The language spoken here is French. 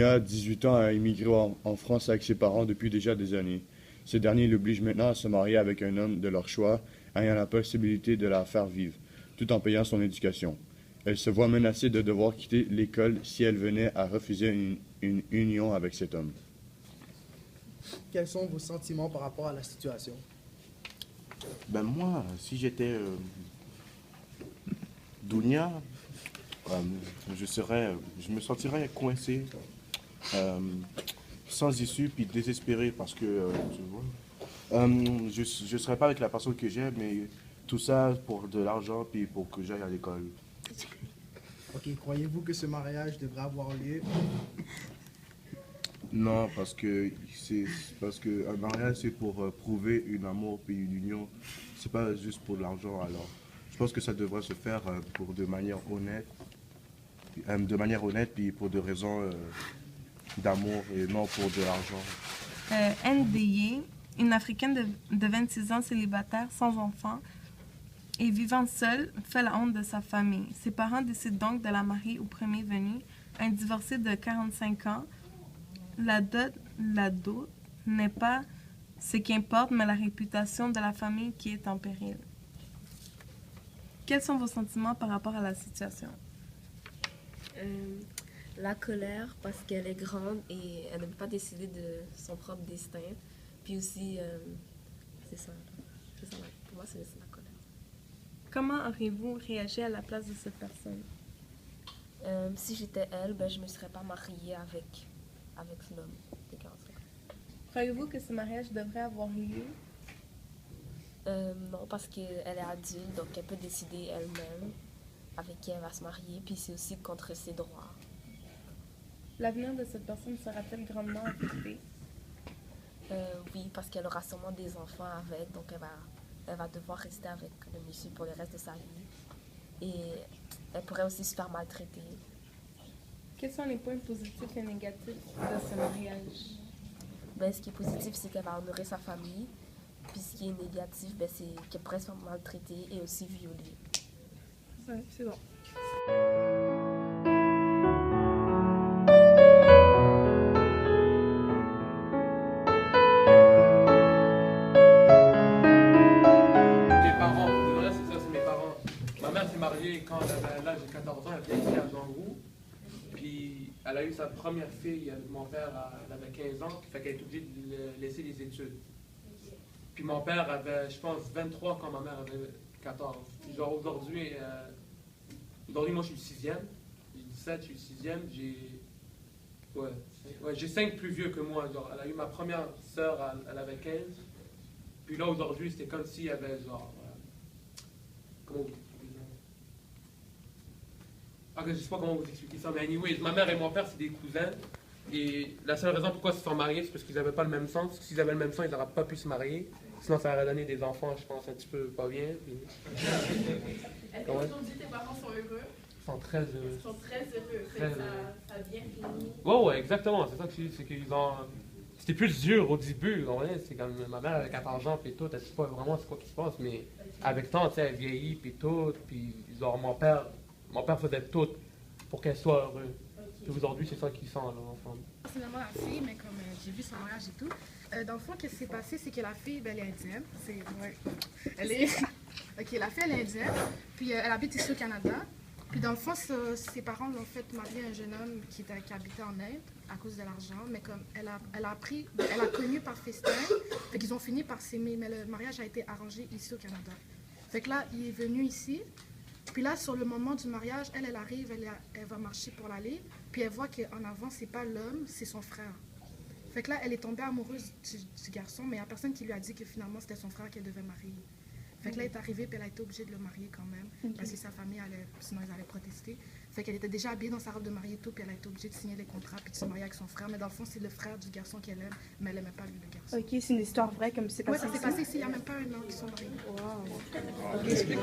Dunia, 18 ans, a immigré en France avec ses parents depuis déjà des années. Ces derniers l'obligent maintenant à se marier avec un homme de leur choix, ayant la possibilité de la faire vivre, tout en payant son éducation. Elle se voit menacée de devoir quitter l'école si elle venait à refuser une union avec cet homme. Quels sont vos sentiments par rapport à la situation? Ben moi, si j'étais Dounia, je me sentirais coincé, sans issue, puis désespéré parce que, tu vois, je ne serais pas avec la personne que j'aime, mais tout ça pour de l'argent, puis pour que j'aille à l'école. Ok, croyez-vous que ce mariage devrait avoir lieu? Non, parce que un mariage, c'est pour prouver une amour puis une union. C'est pas juste pour de l'argent, alors. Je pense que ça devrait se faire de manière honnête, puis pour des raisons d'amour et non pour de l'argent. Ndeye, une Africaine de 26 ans célibataire, sans enfant et vivant seule, fait la honte de sa famille. Ses parents décident donc de la marier au premier venu, un divorcé de 45 ans. La dot n'est pas ce qui importe, mais la réputation de la famille qui est en péril. Quels sont vos sentiments par rapport à la situation? La colère parce qu'elle est grande et elle ne peut pas décider de son propre destin. Puis aussi, c'est ça. Pour moi, c'est la colère. Comment auriez-vous réagi à la place de cette personne? Si j'étais elle, je ne me serais pas mariée avec l'homme de 45 ans. Croyez-vous que ce mariage devrait avoir lieu? Non, parce qu'elle est adulte, donc elle peut décider elle-même avec qui elle va se marier, puis c'est aussi contre ses droits. L'avenir de cette personne sera-t-il grandement affecté? Oui, parce qu'elle aura sûrement des enfants avec, donc elle va devoir rester avec le monsieur pour le reste de sa vie. Et elle pourrait aussi se faire maltraiter. Quels sont les points positifs et négatifs de ce mariage? Ce qui est positif, c'est qu'elle va honorer sa famille. Puis ce qui est négatif, c'est qu'elle pourrait se faire maltraiter et aussi violer. Ouais, c'est bon. Mes parents, le reste c'est ça, c'est mes parents. Ma mère s'est mariée quand elle avait l'âge de 14 ans, elle vient ici à Jean-Roux. Puis elle a eu sa première fille avec mon père, elle avait 15 ans, fait qu'elle est obligée de laisser les études. Puis mon père avait, je pense, 23 quand ma mère avait 14. Puis genre aujourd'hui, moi je suis le sixième. J'ai 17, je suis le sixième. J'ai 5 plus vieux que moi. Genre, elle a eu ma première sœur, elle avait 15. Puis là aujourd'hui, c'était comme s'il y avait genre... comment vous... je sais pas comment vous expliquer ça, mais anyway, ma mère et mon père, c'est des cousins. Et la seule raison pourquoi ils se sont mariés, c'est parce qu'ils n'avaient pas le même sang. Parce que s'ils avaient le même sang, ils n'auraient pas pu se marier. Sinon, ça aurait donné des enfants, je pense, un petit peu pas bien. Puis... Est-ce qu'aujourd'hui, tes parents sont heureux? Ils sont très heureux. Ils sont très heureux. Ça a bien fini. Ouais, exactement. C'est ça que je dis, c'est qu'ils ont... C'était plus dur au début. C'est comme ma mère avait 14 ans, puis tout. Elle ne sait pas vraiment c'est quoi qui se passe, mais avec le temps, tu sais, elle vieillit, puis tout. Puis genre, mon père faisait tout pour qu'elle soit heureuse. Puis aujourd'hui, c'est ça qu'ils sont là, ensemble. Personnellement, la fille, mais comme j'ai vu son mariage et tout, dans le fond, qu'est-ce qui s'est passé, c'est que la fille, elle est indienne. Elle est... Ok, la fille, elle est indienne, puis elle habite ici au Canada. Puis dans le fond, ses parents l'ont fait marier un jeune homme qui habitait en Inde à cause de l'argent, mais comme elle a connu par FaceTime, fait qu'ils ont fini par s'aimer, mais le mariage a été arrangé ici au Canada. Fait que là, il est venu ici. Puis là, sur le moment du mariage, elle arrive, elle va marcher pour l'aller, puis elle voit qu'en avant, c'est pas l'homme, c'est son frère. Fait que là, elle est tombée amoureuse du garçon, mais il n'y a personne qui lui a dit que finalement, c'était son frère qu'elle devait marier. Fait que là, elle est arrivée, puis elle a été obligée de le marier quand même, parce que sa famille sinon ils allaient protester. Fait qu'elle était déjà habillée dans sa robe de mariée et tout, puis elle a été obligée de signer les contrats, puis de se marier avec son frère. Mais dans le fond, c'est le frère du garçon qu'elle aime, mais elle n'aimait pas lui, le garçon. Ok, c'est une histoire vraie comme c'est passé. Ouais, ça s'est passé ici, il n'y a même pas un an qu'ils sont mariés. Wow. Ok, explique.